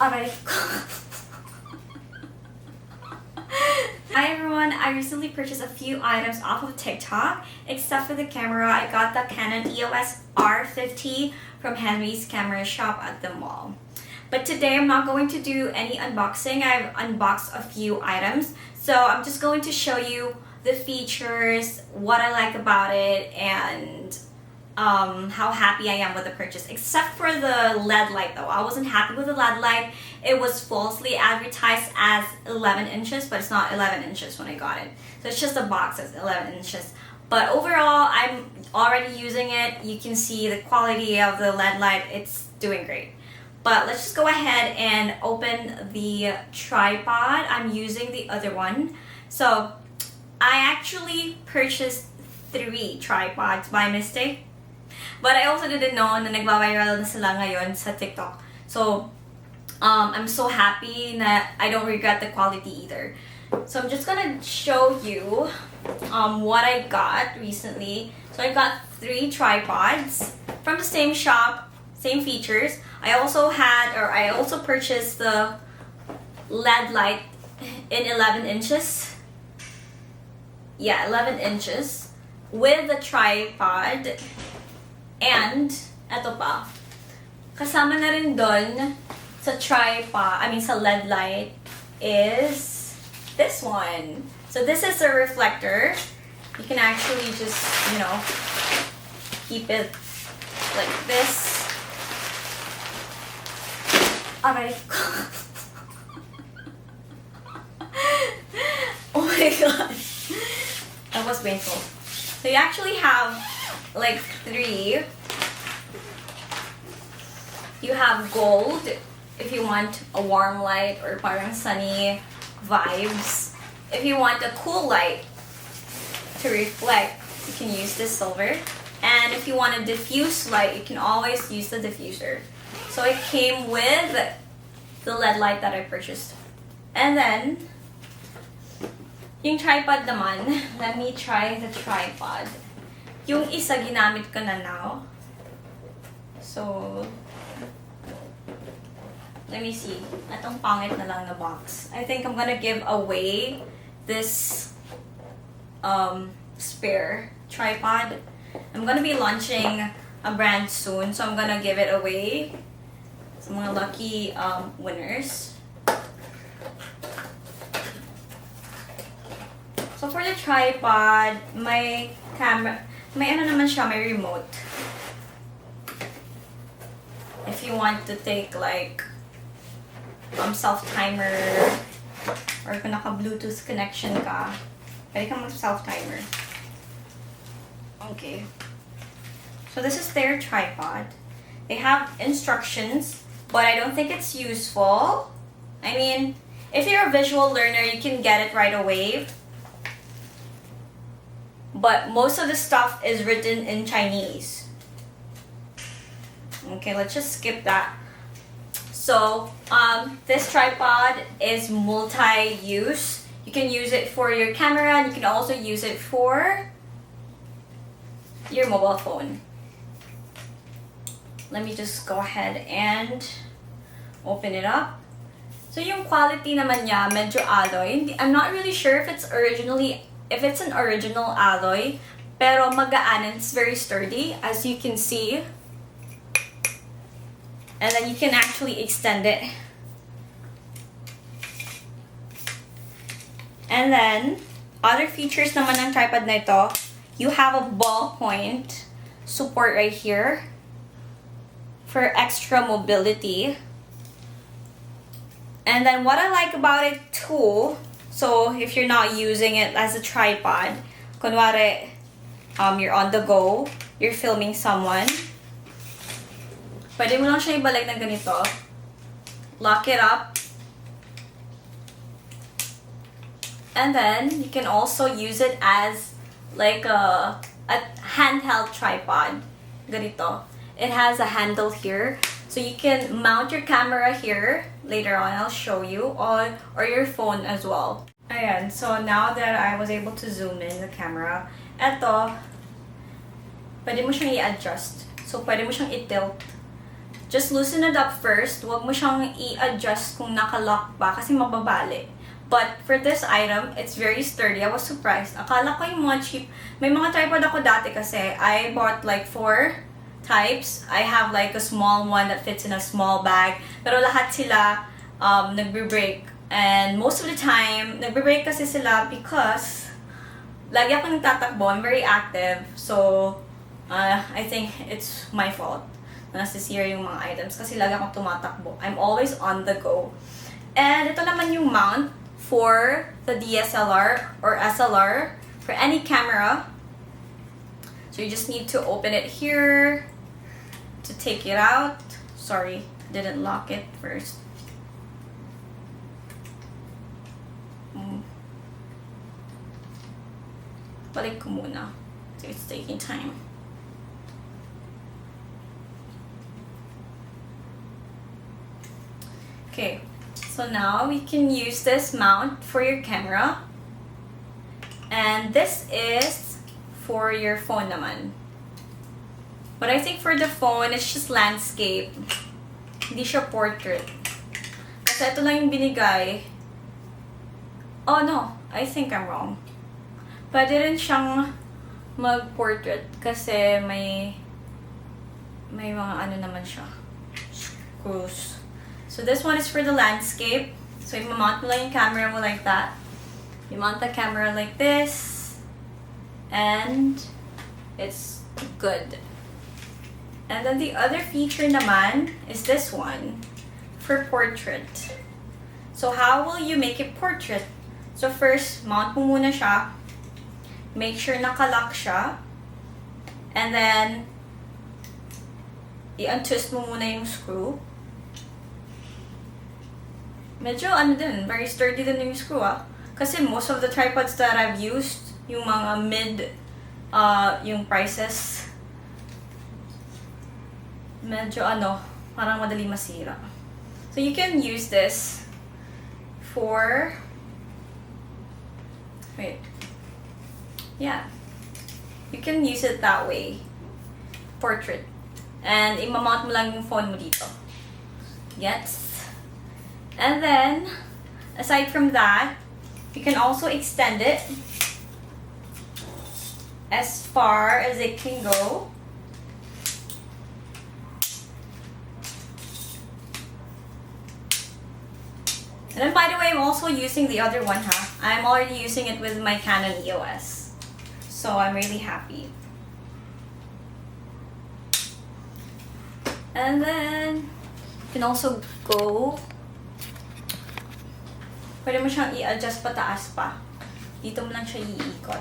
Aray ko. Hi everyone, I recently purchased a few items off of TikTok. Except for the camera, I got the Canon EOS R50 from Henry's Camera Shop at the mall. But today I'm not going to do any unboxing. I've unboxed a few items. So I'm just going to show you the features, what I like about it, and how happy I am with the purchase. Except for the LED light though. I wasn't happy with the LED light. It was falsely advertised as 11 inches, but it's not 11 inches when I got it. So it's just a box that's 11 inches. But overall, I'm already using it. You can see the quality of the LED light. It's doing great. But let's just go ahead and open the tripod. I'm using the other one. So I actually purchased 3 tripods by mistake. But I also didn't know na nagwa-viral na sila ngayon sa TikTok. So I'm so happy that I don't regret the quality either. So I'm just gonna show you what I got recently. So I got 3 tripods from the same shop, same features. I also purchased the LED light in 11 inches. Yeah, 11 inches with the tripod. And eto pa. Kasama na rin doon sa tripod, sa LED light is this one. So this is a reflector. You can actually just, keep it like this. Aray ko. Oh my gosh. That was painful. So you actually have like 3. You have gold if you want a warm light or parang sunny vibes. If you want a cool light to reflect, you can use this silver. And if you want a diffuse light, you can always use the diffuser. So it came with the LED light that I purchased. And then, yung tripod naman, let me try the tripod. Yung isa ginamit ko na now. So, let me see. Atong pangit na lang na box. I think I'm gonna give away this spare tripod. I'm gonna be launching a brand soon, so I'm gonna give it away sa mga lucky winners. So for the tripod, my camera, may remote. If you want to take like self-timer or kung naka-Bluetooth connection ka, pwede ka mag-self-timer. Okay. So this is their tripod. They have instructions, but I don't think it's useful. I mean, if you're a visual learner, you can get it right away. But most of the stuff is written in Chinese. Okay, let's just skip that. So, this tripod is multi-use. You can use it for your camera and you can also use it for your mobile phone. Let me just go ahead and open it up. So, yung quality naman niya, medyo alloy. I'm not really sure if it's an original alloy, pero magaan and it's very sturdy, as you can see. And then you can actually extend it. And then, other features naman ng tripod na ito, you have a ballpoint support right here for extra mobility. And then what I like about it too, so if you're not using it as a tripod, kunwari, you're on the go, you're filming someone, pwede mo lang siya ibalik na ganito, lock it up, and then you can also use it as like a handheld tripod, ganito. It has a handle here, so you can mount your camera here. Later on, I'll show you, or your phone as well. Ayan, so now that I was able to zoom in the camera, eto, pwede mo siyang i-adjust. So, pwede mo siyang i-tilt just loosen it up first. Huwag mo siyang i-adjust kung naka-lock pa kasi mababali. But for this item, it's very sturdy. I was surprised. Akala ko yung mga cheap. May mga tripod ako dati kasi. I bought like 4 types. I have like a small one that fits in a small bag. Pero lahat sila nagbe-break. And most of the time, nagbe-break kasi sila because lagi ako nagtatakbo. I'm very active. So, I think it's my fault na nasisira yung mga items kasi lagi akong tumatakbo. I'm always on the go. And ito naman yung mount for the DSLR or SLR for any camera. So you just need to open it here to take it out. Sorry, didn't lock it first. Balik ko muna. So it's taking time. Okay. So now we can use this mount for your camera. And this is for your phone naman. But I think for the phone, it's just landscape. Hindi siya portrait. Kasi ito lang yung binigay. Oh no, I think I'm wrong. Pwede rin siyang mag-portrait kasi may mga ano naman siya. Screws. So this one is for the landscape. So you mount mo lang yung camera mo like that. You mount the camera like this. And it's good. And then the other feature naman is this one for portrait. So how will you make it portrait? So first, mount mo muna siya. Make sure naka-lock siya. And then, i-untwist mo muna yung screw. Medyo ano din, very sturdy din yung screw Kasi most of the tripods that I've used, yung mga mid, yung prices, medyo ano, parang madali masira. So you can use this for, you can use it that way, portrait. And imamount mo lang yung phone mo dito. Yes. And then, aside from that, you can also extend it as far as it can go. And then, by the way, I'm also using the other one, I'm already using it with my Canon EOS. So, I'm really happy. And then, you can also go. Pwede mo siyang i-adjust pataas pa. Dito mo lang siya iikot.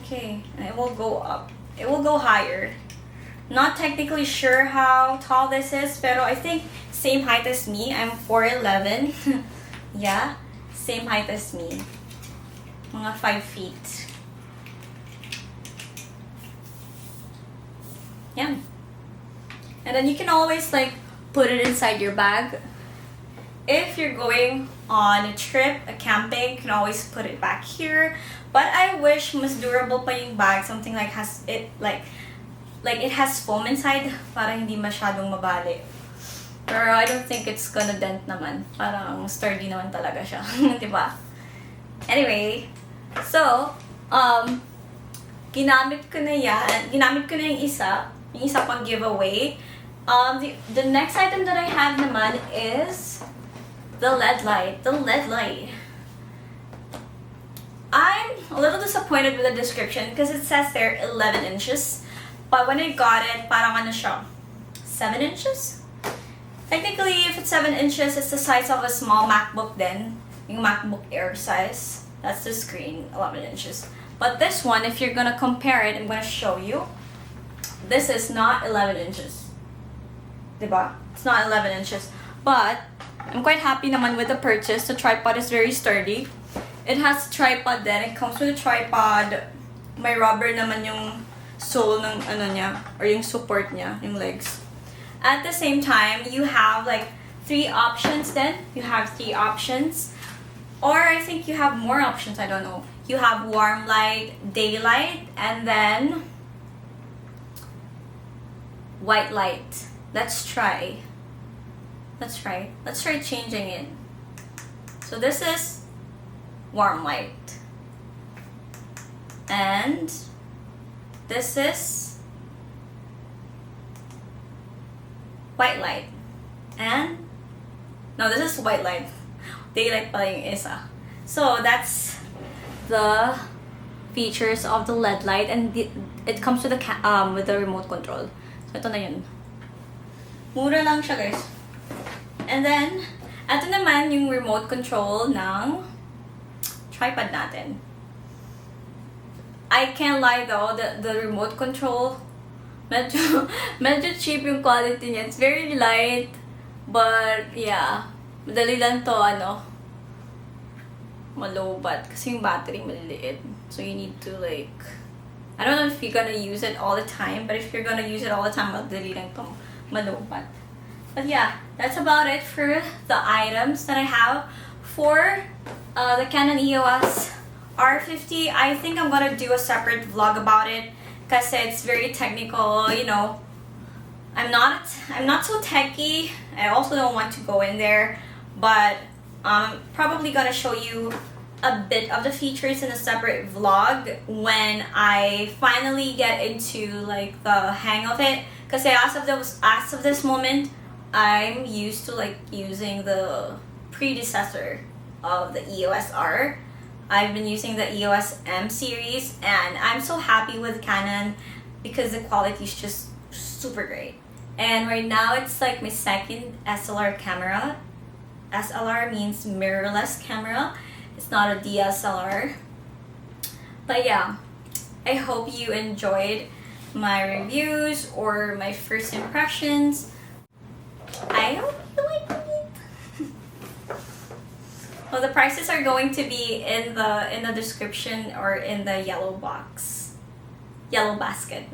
Okay, and it will go up. It will go higher. Not technically sure how tall this is, pero I think same height as me. I'm 4'11". Yeah, same height as me. Mga 5 feet. Yeah. And then you can always like put it inside your bag. If you're going on a trip, a camping, you can always put it back here. But I wish mas durable pa yung bag, something like it has foam inside para hindi masyadong mabali. Pero I don't think it's gonna dent naman. Parang sturdy naman talaga siya, 'di ba? Anyway, so ginamit ko na yan. Ginamit ko na yung isa pang giveaway. The next item that I have naman is the LED light. The LED light. I'm a little disappointed with the description because it says there 11 inches. But when I got it, parang ano siya, 7 inches? Technically, if it's 7 inches, it's the size of a small MacBook then. Yung MacBook Air size. That's the screen, 11 inches. But this one, if you're gonna compare it, I'm gonna show you. This is not 11 inches. Diba? It's not 11 inches. But I'm quite happy naman with the purchase. The tripod is very sturdy. It has tripod then. It comes with a tripod. May rubber naman yung sole ng ano niya, or yung support niya, yung legs. At the same time, you have like 3 options then. You have 3 options. Or I think you have more options, I don't know. You have warm light, daylight, and then white light. let's try changing it. So this is warm light, and this is white light, and no, this is white light. Daylight pala yung isa. So that's the features of the LED light, and it comes with the remote control. So ito na yun. Mura lang siya, guys. And then ito naman yung remote control ng tripod natin. I can't lie though, the remote control, medyo cheap yung quality niya. It's very light, but yeah, madali lang to malobat kasi yung battery maliliit. So you need to like, I don't know if you're gonna use it all the time, but if you're gonna use it all the time, madali lang to malobat. But yeah, that's about it for the items that I have for the Canon EOS R50. I think I'm gonna do a separate vlog about it because it's very technical, you know. I'm not so techy. I also don't want to go in there, but I'm probably gonna show you a bit of the features in a separate vlog when I finally get into like the hang of it. Because as of this moment, I'm used to like using the predecessor of the EOS R. I've been using the EOS M series, and I'm so happy with Canon because the quality is just super great. And right now it's like my second SLR camera. SLR means mirrorless camera. It's not a DSLR. But yeah, I hope you enjoyed my reviews or my first impressions. I hope you like it. Well, the prices are going to be in the description or in the yellow basket.